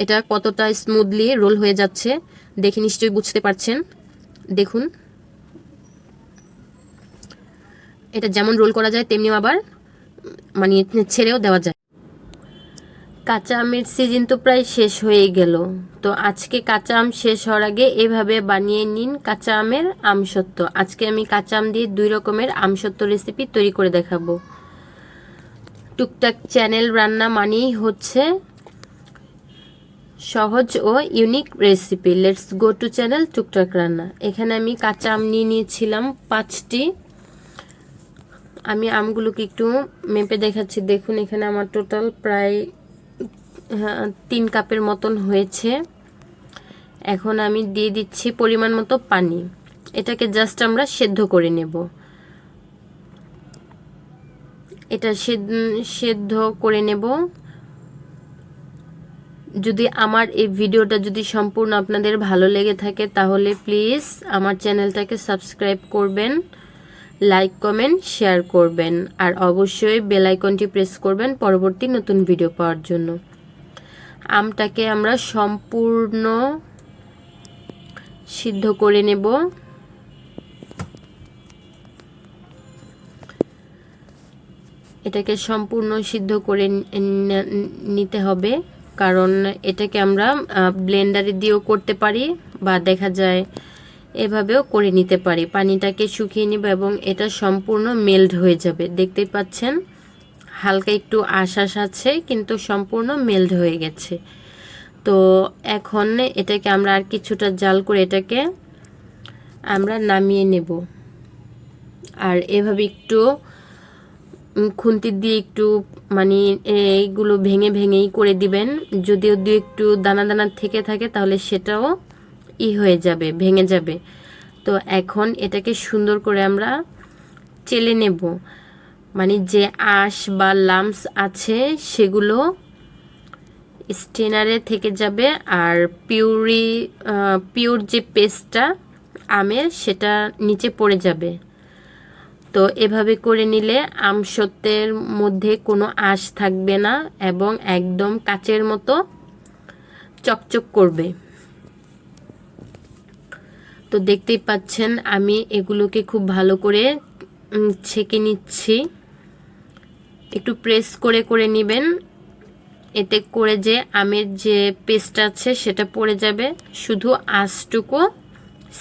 এটা কতটা smoothly role হয়ে যাচ্ছে দেখে নিশ্চয়ই বুঝতে পারছেন। দেখুন, এটা যেমন রোল করা যায় তেমনিও আবার মানে ছেড়েও দেওয়া যায়। কাঁচা আমের সিজন তো প্রায় শেষ হয়ে গেল, তো আজকে কাঁচা আম শেষ হওয়ার আগে এভাবে বানিয়ে নিন কাঁচা আমের আমসত্ত্ব। আজকে আমি কাঁচা আম দিয়ে 2 রকমের আমসত্ত্ব রেসিপি তৈরি করে দেখাবো। টুকটাক চ্যানেল রান্না মানেই হচ্ছে সহজ ও unique recipe. Let's go to channel Tuktak Ranna. এখানে আমি কাঁচা আম নিয়ে নিয়েছিলাম 5টি। আমি আমগুলোকে একটু মেপে দেখাচ্ছি। দেখুন, এখানে আমার টোটাল প্রায় 3 কাপের মতন হয়েছে। এখন আমি দিয়ে দিচ্ছি পরিমাণ মতো পানি। এটাকে জাস্ট আমরা সেদ্ধ করে নেব। এটা সেদ্ধ করে নেব। যদি আমার এই ভিডিওটা যদি সম্পূর্ণ আপনাদের ভালো লেগে থাকে তাহলে প্লিজ আমার চ্যানেলটাকে সাবস্ক্রাইব করবেন, লাইক কমেন্ট শেয়ার করবেন, আর অবশ্যই বেল আইকনটি প্রেস করবেন পরবর্তী নতুন ভিডিও পাওয়ার জন্য। আমটাকে আমরা সম্পূর্ণ সিদ্ধ করে নেব। এটাকে সম্পূর্ণ সিদ্ধ করে নিতে হবে, কারণ এটাকে আমরা ব্লেন্ডারে দিয়েও করতে পারি বা দেখা যায় এভাবেও করে নিতে পারি। পানিটাকে শুকিয়ে নিব এবং এটা সম্পূর্ণ মেল্ট হয়ে যাবে। দেখতেই পাচ্ছেন হালকা একটু আশ আছে, কিন্তু সম্পূর্ণ মেল্ট হয়ে গেছে। তো এখন এটাকে আমরা আর কিছুটা জাল করে এটাকে আমরা নামিয়ে নেব। আর এভাবে একটু খুন্তি দিয়ে একটু মানে এইগুলো ভেঙে ভেঙেই করে দিবেন। যদিও দু একটু দানা দানা থেকে থাকে তাহলে সেটাও হয়ে যাবে, ভেঙে যাবে। তো এখন এটাকে সুন্দর করে আমরা চেলে নেব, মানে যে আঁশ বা লাম্পস আছে সেগুলো স্টেনারে থেকে যাবে, আর পিওর যে পেস্টটা আমের সেটা নিচে পড়ে যাবে। তো এভাবে করে নিলে আমসত্ত্বের মধ্যে কোনো আঁশ থাকবে না এবং একদম কাচের মতো চকচক করবে। তো দেখতেই পাচ্ছেন আমি এগুলোকে খুব ভালো করে ছেঁকে নিচ্ছি। একটু প্রেস করে করে নেবেন, এতে করে যে আমের যে পেস্ট আছে সেটা পড়ে যাবে, শুধু আঁশটুকু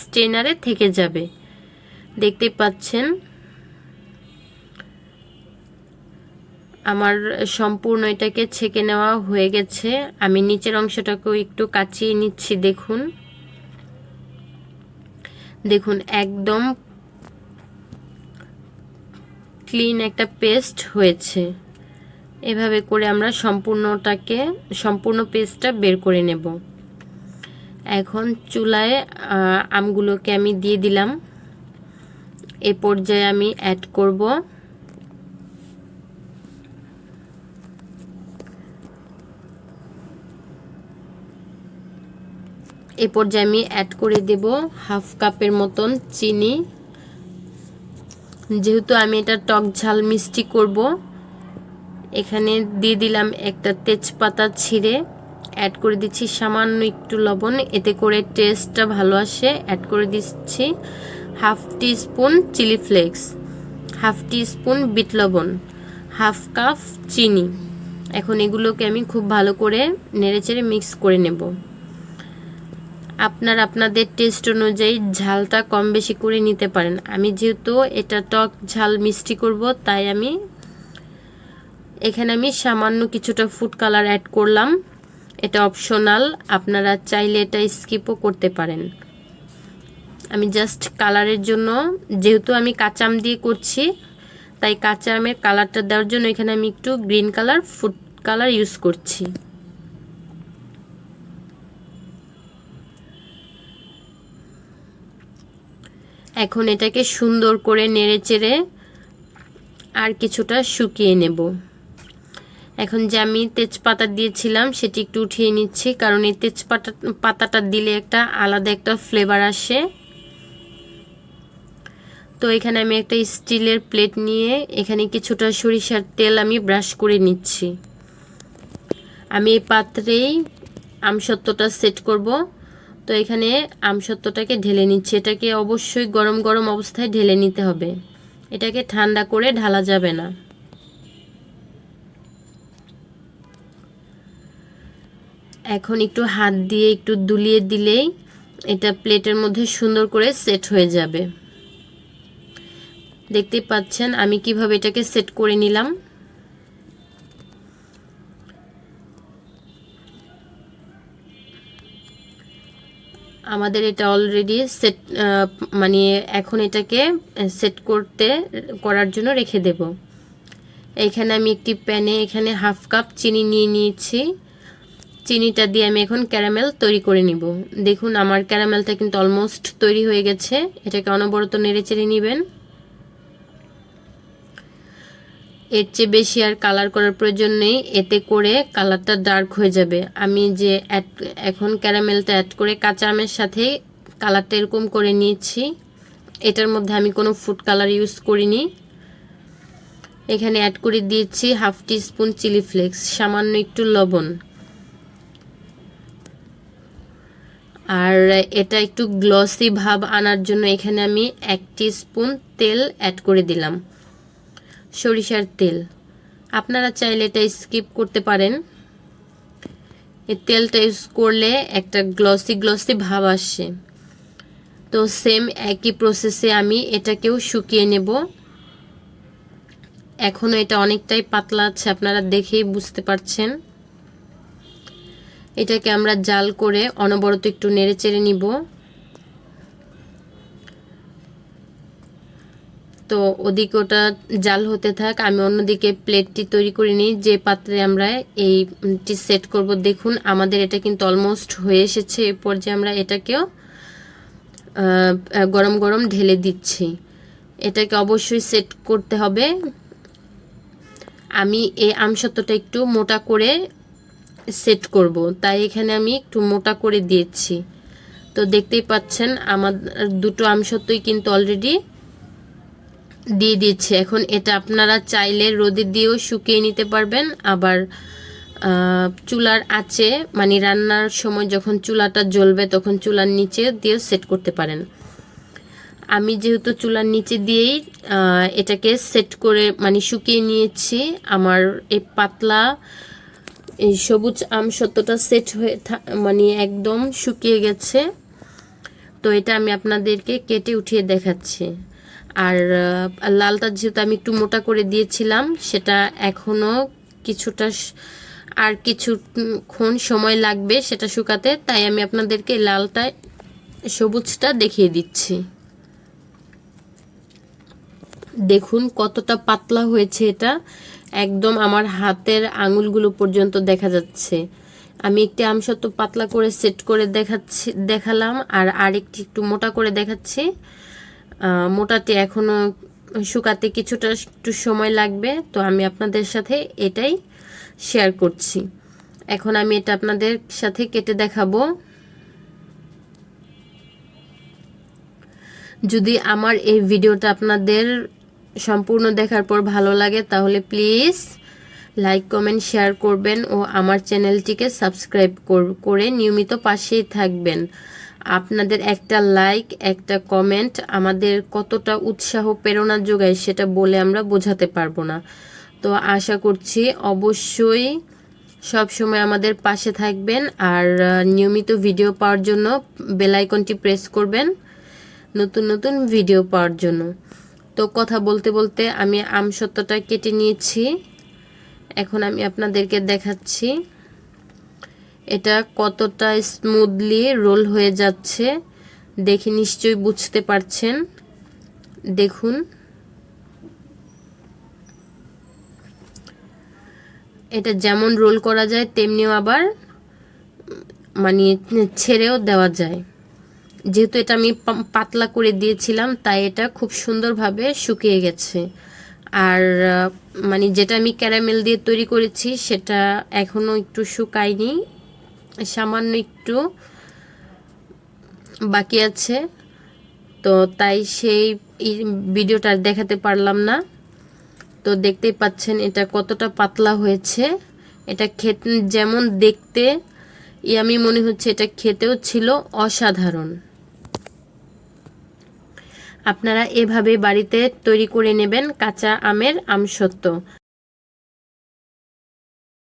স্ট্রেনারে থেকে যাবে। দেখতেই পাচ্ছেন আমার সম্পূর্ণ এটাকে ছেঁকে নেওয়া হয়ে গেছে। আমি নিচের অংশটাকেও একটু কাচিয়ে নিচ্ছি। দেখুন দেখুন একদম ক্লিন একটা পেস্ট হয়েছে। এভাবে করে আমরা সম্পূর্ণ পেস্টটা বের করে নেব। এখন চুলায় আমগুলোকে আমি দিয়ে দিলাম। এই পর্যায়ে আমি অ্যাড করব করে দেব হাফ কাপের মতন চিনি। যেহেতু আমি এটা টক ঝাল মিষ্টি করব, এখানে দিয়ে দিলাম একটা তেজপাতা ছিঁড়ে, অ্যাড করে দিচ্ছি সামান্য একটু লবণ, এতে করে টেস্টটা ভালো আসে। অ্যাড করে দিচ্ছি half teaspoon chilli flakes, half teaspoon beet লবণ, হাফ কাপ চিনি। এখন এগুলোকে আমি খুব ভালো করে নেড়েচেড়ে মিক্স করে নেব। আপনাদের টেস্ট অনুযায়ী ঝালটা কম বেশি করে নিতে পারেন। আমি যেহেতু এটা টক ঝাল মিষ্টি করব, তাই এখানে আমি সামান্য কিছুটা ফুড কালার অ্যাড করলাম। এটা অপশনাল, আপনারা চাইলে এটা স্কিপও করতে পারেন। আমি জাস্ট কালারের জন্য, যেহেতু আমি কাঁচা আম দিয়ে করছি, তাই কাঁচা আমের কালারটা দেওয়ার জন্য এখানে আমি একটু green colour food colour use করছি। এখন এটাকে সুন্দর করে নেড়েচেড়ে আর কিছুটা শুকিয়ে নেব। এখন যে আমি তেজপাতা দিয়েছিলাম সেটি একটু উঠিয়ে নিচ্ছি, কারণ এই পাতাটা দিলে একটা আলাদা একটা ফ্লেভার আসে। তো এখানে আমি একটা স্টিলের প্লেট নিয়ে এখানে কিছুটা সরিষার তেল আমি ব্রাশ করে নিচ্ছি। আমি এই পাত্রেই আমসত্ত্বটা সেট করব। তো এখানে আমসত্ত্বটাকে ঢেলে নিচ্ছি। এটাকে অবশ্যই গরম গরম অবস্থায় ঢেলে নিতে হবে, এটাকে ঠান্ডা করে ঢালা যাবে না। এখন একটু হাত দিয়ে একটু দুলিয়ে দিলেই এটা প্লেটের মধ্যে সুন্দর করে সেট হয়ে যাবে। দেখতেই পাচ্ছেন আমি কিভাবে এটাকে সেট করে নিলাম। আমাদের এটা অলরেডি সেট, মানে এখন এটাকে সেট করার জন্য রেখে দেব। এখানে আমি একটি প্যানে এখানে 1/2 কাপ চিনি নিয়ে নিয়েছি। চিনিটা দিয়ে আমি এখন ক্যারামেল তৈরি করে নিব। দেখুন আমার ক্যারামেলটা কিন্তু অলমোস্ট তৈরি হয়ে গেছে। এটাকে অনবরত নেড়েচেড়ে নেবেন। এর চেয়ে বেশি আর কালার করার প্রয়োজন নেই, এতে করে কালারটা ডার্ক হয়ে যাবে। আমি যে এখন ক্যারামেলটা অ্যাড করে কাঁচা আমের সাথে কালারটা এরকম করে নিয়েছি। এটার মধ্যে আমি কোনো ফুড কালার ইউজ করিনি। এখানে অ্যাড করে দিয়েছি 1/2 টিস্পুন চিলি ফ্লেক্স, সামান্য একটু লবণ, আর এটা একটু গ্লসি ভাব আনার জন্য এখানে আমি 1 টিস্পুন তেল অ্যাড করে দিলাম, সরিষার তেল। আপনারা চাইলে এটা স্কিপ করতে পারেন। এই তেলটা ইউজ করলে একটা গ্লসি গ্লসি ভাব আসে। তো সেম একই প্রসেসে আমি এটাকেও শুকিয়ে নেব। এখনও এটা অনেকটাই পাতলা আছে, আপনারা দেখেই বুঝতে পারছেন। এটাকে আমরা জাল করে অনবরত একটু নেড়েচেড়ে নিব। তো ওদিকে ওটা জাল হতে থাক, আমি অন্যদিকে প্লেটটি তৈরি করে নিই যে পাত্রে আমরা এইটি সেট করব। দেখুন আমাদের এটা কিন্তু অলমোস্ট হয়ে এসেছে। এই পর্যায়ে আমরা এটাকেও গরম গরম ঢেলে দিচ্ছি। এটাকে অবশ্যই সেট করতে হবে। আমি এই আমসত্ত্বটা একটু মোটা করে সেট করব, তাই এখানে আমি একটু মোটা করে দিয়েছি। তো দেখতেই পাচ্ছেন আমার দুটো আমসত্ত্বই কিন্তু অলরেডি দিয়ে দিচ্ছে। এখন এটা আপনারা চাইলে রোদে দিয়েও শুকিয়ে নিতে পারবেন, আবার চুলার আঁচে মানে রান্নার সময় যখন চুলাটা জ্বলবে তখন চুলার নিচে দিয়েও সেট করতে পারেন। আমি যেহেতু চুলার নিচে দিয়েই এটাকে সেট করে মানে শুকিয়ে নিয়েছি, আমার এই পাতলা এই সবুজ আমসত্ত্বটা সেট হয়ে মানে একদম শুকিয়ে গেছে। তো এটা আমি আপনাদেরকে কেটে উঠিয়ে দেখাচ্ছি। আর লালটা যেহেতু আমি একটু মোটা করে দিয়েছিলাম, সেটা এখনও কিছুটা আর কিছুক্ষণ সময় লাগবে সেটা শুকাতে, তাই আমি আপনাদেরকে লালটা সবুজটা দেখিয়ে দিচ্ছি। দেখুন কতটা পাতলা হয়েছে, এটা একদম আমার হাতের আঙুলগুলো পর্যন্ত দেখা যাচ্ছে। আমি একটি আমসত্ত্ব পাতলা করে সেট করে দেখালাম, আর আরেকটি একটু মোটা করে দেখাচ্ছি। মোটাটি এখনও শুকাতে কিছুটা একটু সময় লাগবে, তো আমি আপনাদের সাথে এটাই শেয়ার করছি। এখন আমি এটা আপনাদের সাথে কেটে দেখাবো। যদি আমার এই ভিডিওটা আপনাদের সম্পূর্ণ দেখার পর ভালো লাগে তাহলে প্লিজ লাইক কমেন্ট শেয়ার করবেন ও আমার চ্যানেলটিকে সাবস্ক্রাইব করে নিয়মিত পাশেই থাকবেন। আপনাদের একটা লাইক একটা কমেন্ট আমাদের কতটা উৎসাহ প্রেরণা যোগায় সেটা বলে আমরা বোঝাতে পারবো না। তো আশা করছি অবশ্যই সব সময় আমাদের পাশে থাকবেন, আর নিয়মিত ভিডিও পাওয়ার জন্য বেল আইকনটি প্রেস করবেন নতুন নতুন ভিডিও পাওয়ার জন্য। তো কথা বলতে বলতে আমি আমসত্ত্বটা কেটে নিয়েছি, এখন আমি আপনাদেরকে দেখাচ্ছি এটা কতটা স্মুথলি রোল হয়ে যাচ্ছে, দেখে নিশ্চয়ই বুঝতে পারছেন। দেখুন এটা যেমন রোল করা যায় তেমনিও আবার মানে ছেড়েও দেওয়া যায়। যেহেতু এটা আমি পাতলা করে দিয়েছিলাম তাই এটা খুব সুন্দরভাবে শুকিয়ে গেছে। আর মানে যেটা আমি ক্যারামেল দিয়ে তৈরি করেছি সেটা এখনও একটু শুকায়নি, সামান্য একটু বাকি আছে, তো তাই সেই ভিডিওটা দেখাতে পারলাম না। তো দেখতেই পাচ্ছেন এটা কতটা পাতলা হয়েছে। এটা খেতে যেমন দেখতে ইয়ামি মনে হচ্ছে, এটা খেতেও ছিল অসাধারণ। আপনারা এভাবে বাড়িতে তৈরি করে নেবেন কাঁচা আমের আমসত্ত্ব।